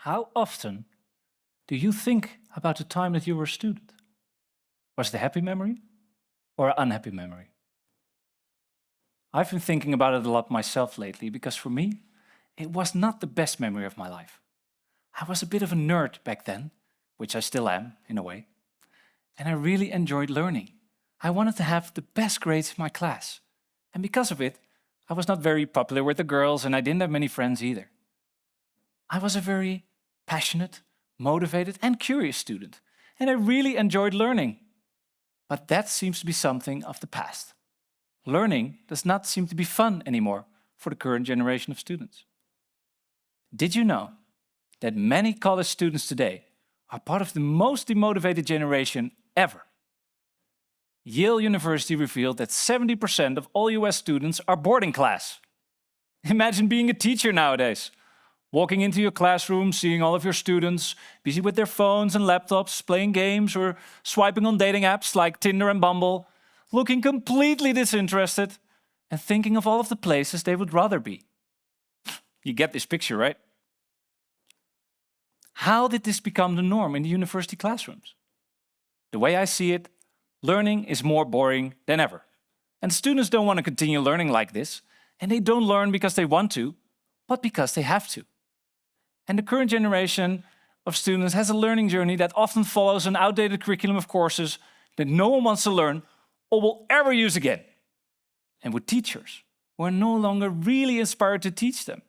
How often do you think about the time that you were a student? Was it a happy memory or an unhappy memory? I've been thinking about it a lot myself lately because for me, it was not the best memory of my life. I was a bit of a nerd back then, which I still am in a way, and I really enjoyed learning. I wanted to have the best grades in my class, and because of it, I was not very popular with the girls and I didn't have many friends either. I was a very passionate, motivated and curious student, and I really enjoyed learning. But that seems to be something of the past. Learning does not seem to be fun anymore for the current generation of students. Did you know that many college students today are part of the most demotivated generation ever? Yale University revealed that 70% of all US students are boarding class. Imagine being a teacher nowadays. Walking into your classroom, seeing all of your students busy with their phones and laptops, playing games or swiping on dating apps like Tinder and Bumble, looking completely disinterested and thinking of all of the places they would rather be. You get this picture, right? How did this become the norm in the university classrooms? The way I see it, learning is more boring than ever. And students don't want to continue learning like this, and they don't learn because they want to, but because they have to. And the current generation of students has a learning journey that often follows an outdated curriculum of courses that no one wants to learn or will ever use again. And with teachers who are no longer really inspired to teach them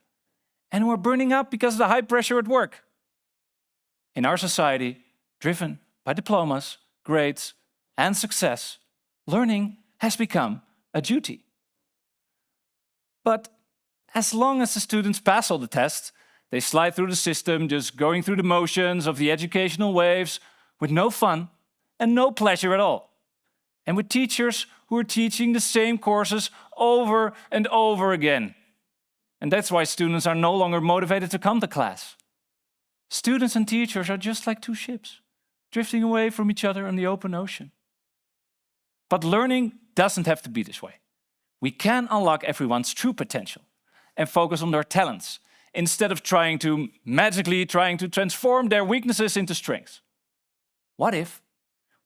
and who are burning up because of the high pressure at work. In our society, driven by diplomas, grades, and success, learning has become a duty. But as long as the students pass all the tests, they slide through the system, just going through the motions of the educational waves with no fun and no pleasure at all. And with teachers who are teaching the same courses over and over again. And that's why students are no longer motivated to come to class. Students and teachers are just like two ships, drifting away from each other in the open ocean. But learning doesn't have to be this way. We can unlock everyone's true potential and focus on their talents instead of trying to transform their weaknesses into strengths. What if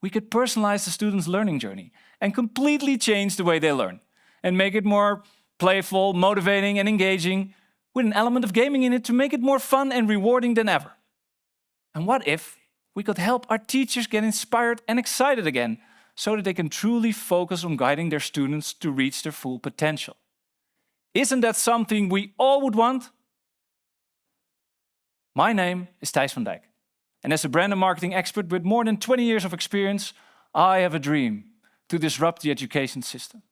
we could personalize the students' learning journey and completely change the way they learn and make it more playful, motivating and engaging with an element of gaming in it to make it more fun and rewarding than ever? And what if we could help our teachers get inspired and excited again so that they can truly focus on guiding their students to reach their full potential? Isn't that something we all would want? My name is Thijs van Dijk, and as a brand and marketing expert with more than 20 years of experience, I have a dream to disrupt the education system.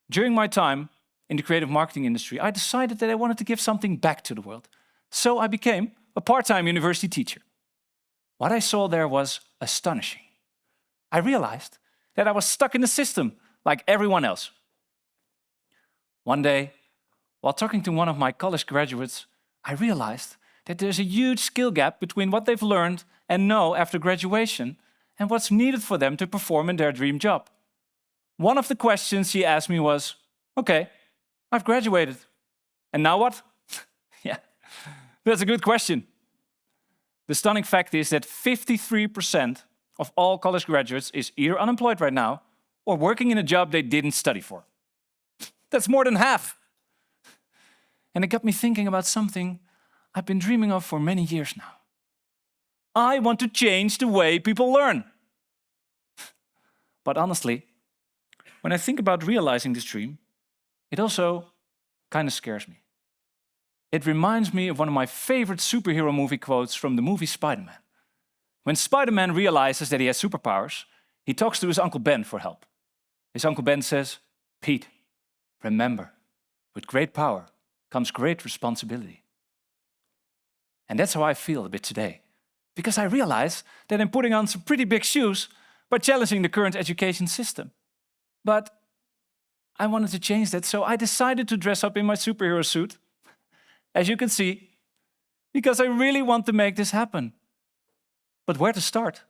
During my time in the creative marketing industry, I decided that I wanted to give something back to the world. So I became a part-time university teacher. What I saw there was astonishing. I realized that I was stuck in the system like everyone else. One day, while talking to one of my college graduates, I realized that there's a huge skill gap between what they've learned and know after graduation and what's needed for them to perform in their dream job. One of the questions she asked me was, okay, I've graduated. And now what? Yeah, that's a good question. The stunning fact is that 53% of all college graduates is either unemployed right now or working in a job they didn't study for. That's more than half. And it got me thinking about something I've been dreaming of for many years now. I want to change the way people learn. But honestly, when I think about realizing this dream, it also kind of scares me. It reminds me of one of my favorite superhero movie quotes from the movie Spider-Man. When Spider-Man realizes that he has superpowers, he talks to his Uncle Ben for help. His Uncle Ben says, "Pete, remember, with great power comes great responsibility." And that's how I feel a bit today, because I realize that I'm putting on some pretty big shoes by challenging the current education system. But I wanted to change that, so I decided to dress up in my superhero suit, as you can see, because I really want to make this happen. But where to start?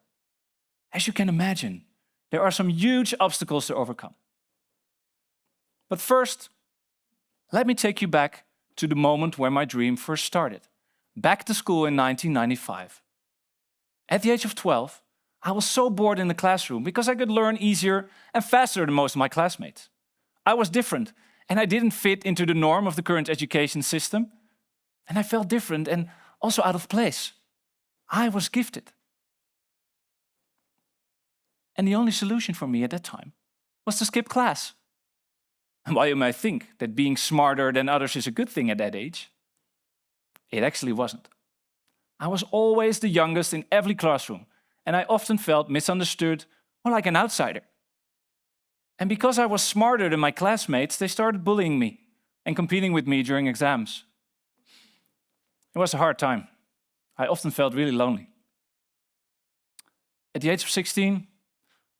As you can imagine, there are some huge obstacles to overcome. But first, let me take you back to the moment where my dream first started. back to school in 1995. At the age of 12, I was so bored in the classroom because I could learn easier and faster than most of my classmates. I was different, and I didn't fit into the norm of the current education system. And I felt different and also out of place. I was gifted. And the only solution for me at that time was to skip class. And while you might think that being smarter than others is a good thing at that age, it actually wasn't. I was always the youngest in every classroom, and I often felt misunderstood or like an outsider. And because I was smarter than my classmates, they started bullying me and competing with me during exams. It was a hard time. I often felt really lonely. At the age of 16,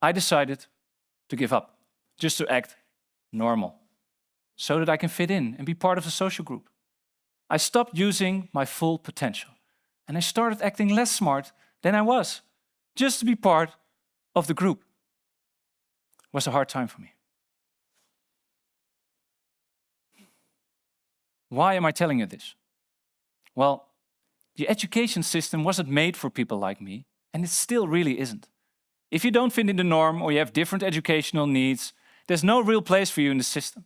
I decided to give up, just to act normal, so that I can fit in and be part of a social group. I stopped using my full potential, and I started acting less smart than I was, just to be part of the group. It was a hard time for me. Why am I telling you this? Well, the education system wasn't made for people like me, and it still really isn't. If you don't fit in the norm or you have different educational needs, there's no real place for you in the system.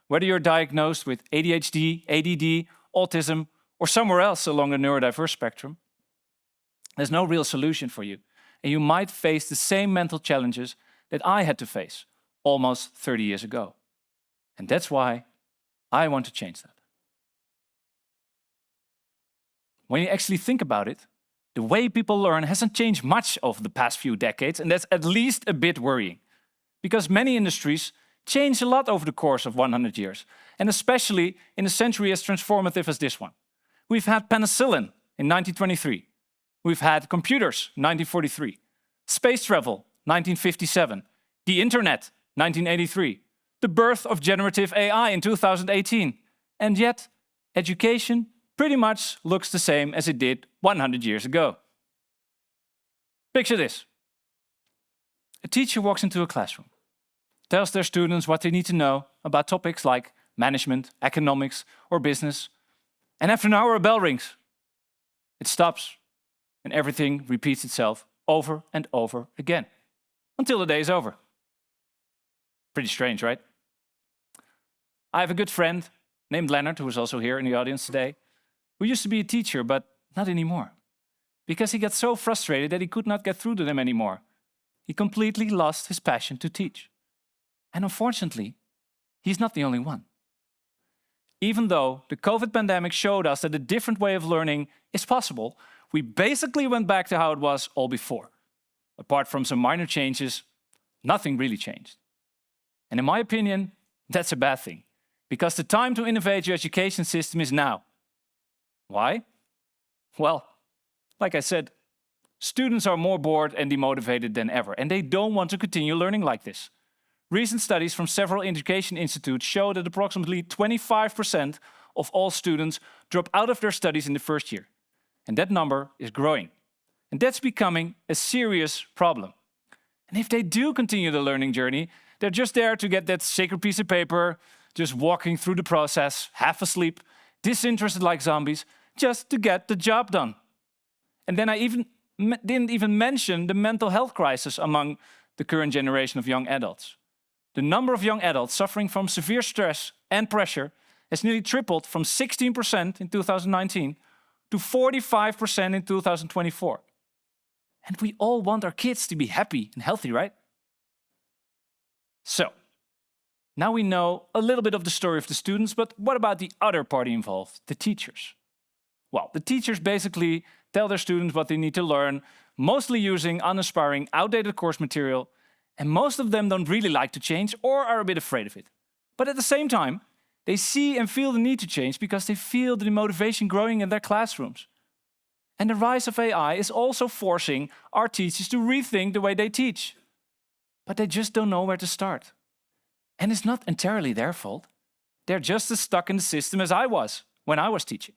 Whether you're diagnosed with ADHD, ADD, autism, or somewhere else along the neurodiverse spectrum, there's no real solution for you. And you might face the same mental challenges that I had to face almost 30 years ago. And that's why I want to change that. When you actually think about it, the way people learn hasn't changed much over the past few decades, and that's at least a bit worrying. Because many industries changed a lot over the course of 100 years, and especially in a century as transformative as this one. We've had penicillin in 1923. We've had computers, 1943. Space travel, 1957. The internet, 1983. The birth of generative AI in 2018. And yet, education pretty much looks the same as it did 100 years ago. Picture this. A teacher walks into a classroom, tells their students what they need to know about topics like management, economics, or business, and after an hour a bell rings. It stops, and everything repeats itself over and over again, until the day is over. Pretty strange, right? I have a good friend named Leonard, who is also here in the audience today, who used to be a teacher, but not anymore, because he got so frustrated that he could not get through to them anymore. He completely lost his passion to teach. And unfortunately, he's not the only one. Even though the COVID pandemic showed us that a different way of learning is possible, we basically went back to how it was all before. Apart from some minor changes, nothing really changed. And in my opinion, that's a bad thing, because the time to innovate your education system is now. Why? Well, like I said, students are more bored and demotivated than ever, and they don't want to continue learning like this. Recent studies from several education institutes show that approximately 25% of all students drop out of their studies in the first year. And that number is growing. And that's becoming a serious problem. And if they do continue the learning journey, they're just there to get that sacred piece of paper, just walking through the process, half asleep, disinterested like zombies, just to get the job done. And then I didn't even mention the mental health crisis among the current generation of young adults. The number of young adults suffering from severe stress and pressure has nearly tripled from 16% in 2019 to 45% in 2024. And we all want our kids to be happy and healthy, right? So, now we know a little bit of the story of the students, but what about the other party involved, the teachers? Well, the teachers basically tell their students what they need to learn, mostly using uninspiring, outdated course material, and most of them don't really like to change or are a bit afraid of it. But at the same time, they see and feel the need to change because they feel the motivation growing in their classrooms. And the rise of AI is also forcing our teachers to rethink the way they teach. But they just don't know where to start. And it's not entirely their fault. They're just as stuck in the system as I was when I was teaching.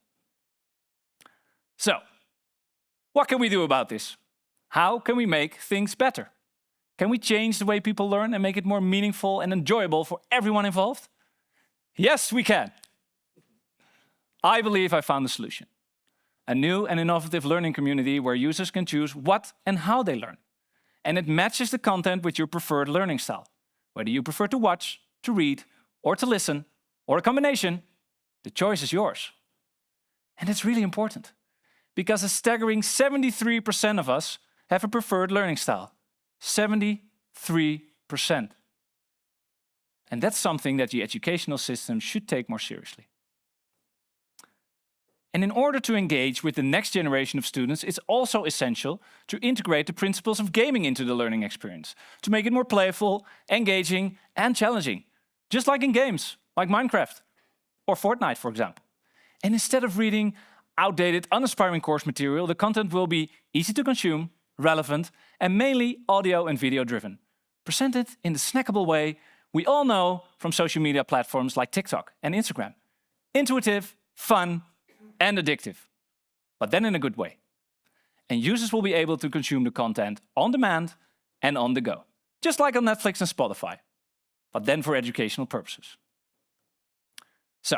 So, what can we do about this? How can we make things better? Can we change the way people learn and make it more meaningful and enjoyable for everyone involved? Yes, we can. I believe I found the solution. a new and innovative learning community where users can choose what and how they learn. And it matches the content with your preferred learning style. Whether you prefer to watch, to read, or to listen, or a combination, the choice is yours. And it's really important, because a staggering 73% of us have a preferred learning style. 73%. And that's something that the educational system should take more seriously. And in order to engage with the next generation of students, it's also essential to integrate the principles of gaming into the learning experience, to make it more playful, engaging, and challenging. Just like in games, like Minecraft or Fortnite, for example. And instead of reading outdated, uninspiring course material, the content will be easy to consume, relevant, and mainly audio and video driven. Presented in the snackable way we all know from social media platforms like TikTok and Instagram. Intuitive, fun, and addictive, but then in a good way. And users will be able to consume the content on demand and on the go, just like on Netflix and Spotify, but then for educational purposes. So,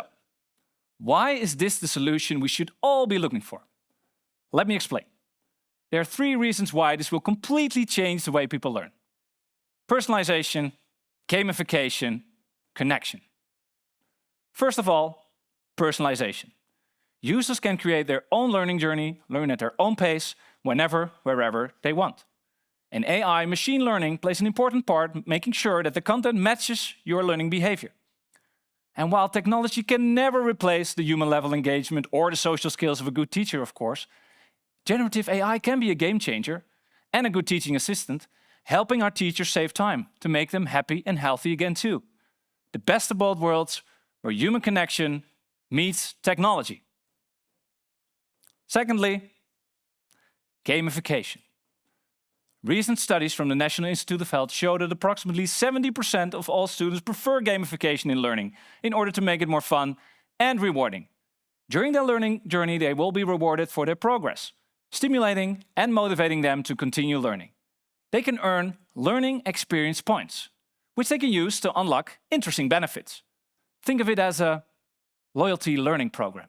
why is this the solution we should all be looking for? Let me explain. There are 3 reasons why this will completely change the way people learn. Personalization, gamification, connection. First of all, personalization. Users can create their own learning journey, learn at their own pace, whenever, wherever they want. And AI, machine learning, plays an important part, making sure that the content matches your learning behavior. And while technology can never replace the human-level engagement or the social skills of a good teacher, of course, generative AI can be a game changer and a good teaching assistant, helping our teachers save time to make them happy and healthy again too. The best of both worlds, where human connection meets technology. Secondly, gamification. Recent studies from the National Institute of Health show that approximately 70% of all students prefer gamification in learning in order to make it more fun and rewarding. During their learning journey, they will be rewarded for their progress, stimulating and motivating them to continue learning. They can earn learning experience points, which they can use to unlock interesting benefits. Think of it as a loyalty learning program.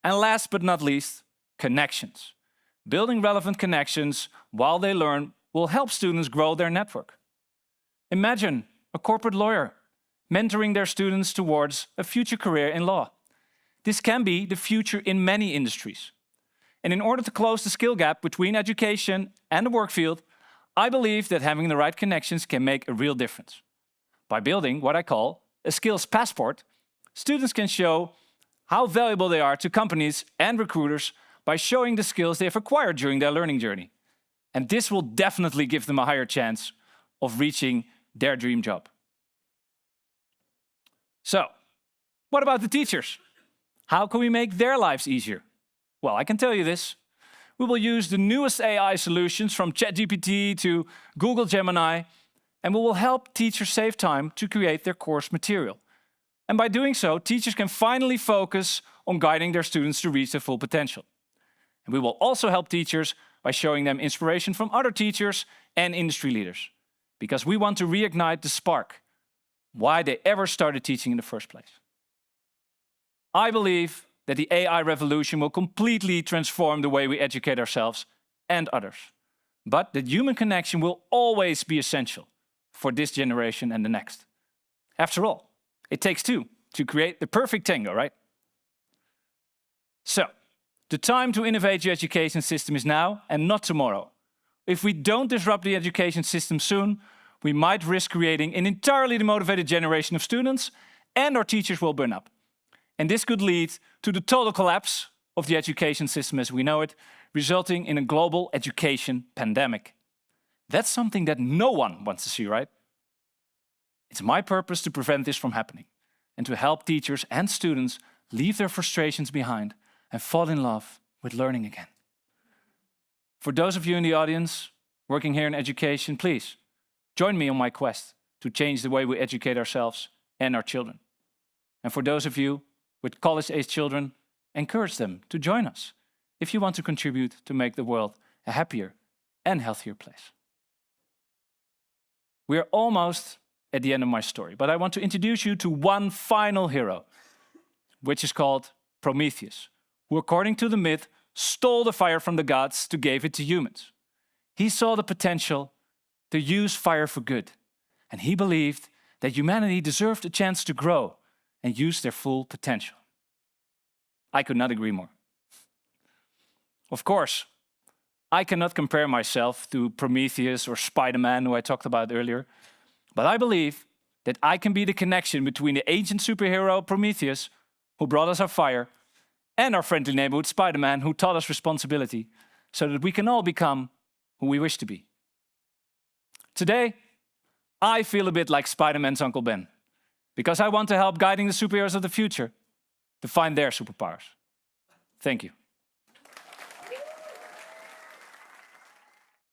And last but not least, connections. Building relevant connections while they learn will help students grow their network. Imagine a corporate lawyer mentoring their students towards a future career in law. This can be the future in many industries. And in order to close the skill gap between education and the work field, I believe that having the right connections can make a real difference. By building what I call a skills passport, students can show how valuable they are to companies and recruiters by showing the skills they have acquired during their learning journey. And this will definitely give them a higher chance of reaching their dream job. So, what about the teachers? How can we make their lives easier? Well, I can tell you this. We will use the newest AI solutions from ChatGPT to Google Gemini, and we will help teachers save time to create their course material. And by doing so, teachers can finally focus on guiding their students to reach their full potential. And we will also help teachers by showing them inspiration from other teachers and industry leaders, because we want to reignite the spark, why they ever started teaching in the first place. I believe that the AI revolution will completely transform the way we educate ourselves and others, but that human connection will always be essential for this generation and the next. After all, it takes 2 to create the perfect tango, right? So, the time to innovate your education system is now and not tomorrow. If we don't disrupt the education system soon, we might risk creating an entirely demotivated generation of students, and our teachers will burn up. And this could lead to the total collapse of the education system as we know it, resulting in a global education pandemic. That's something that no one wants to see, right? It's my purpose to prevent this from happening and to help teachers and students leave their frustrations behind and fall in love with learning again. For those of you in the audience working here in education, please join me on my quest to change the way we educate ourselves and our children. And for those of you with college-aged children, encourage them to join us if you want to contribute to make the world a happier and healthier place. We are almost at the end of my story, but I want to introduce you to one final hero, which is called Prometheus, who, according to the myth, stole the fire from the gods to give it to humans. He saw the potential to use fire for good, and he believed that humanity deserved a chance to grow and use their full potential. I could not agree more. Of course, I cannot compare myself to Prometheus or Spider-Man, who I talked about earlier, but I believe that I can be the connection between the ancient superhero Prometheus, who brought us our fire, and our friendly neighborhood Spider-Man, who taught us responsibility, so that we can all become who we wish to be. Today, I feel a bit like Spider-Man's Uncle Ben, because I want to help guiding the superheroes of the future to find their superpowers. Thank you.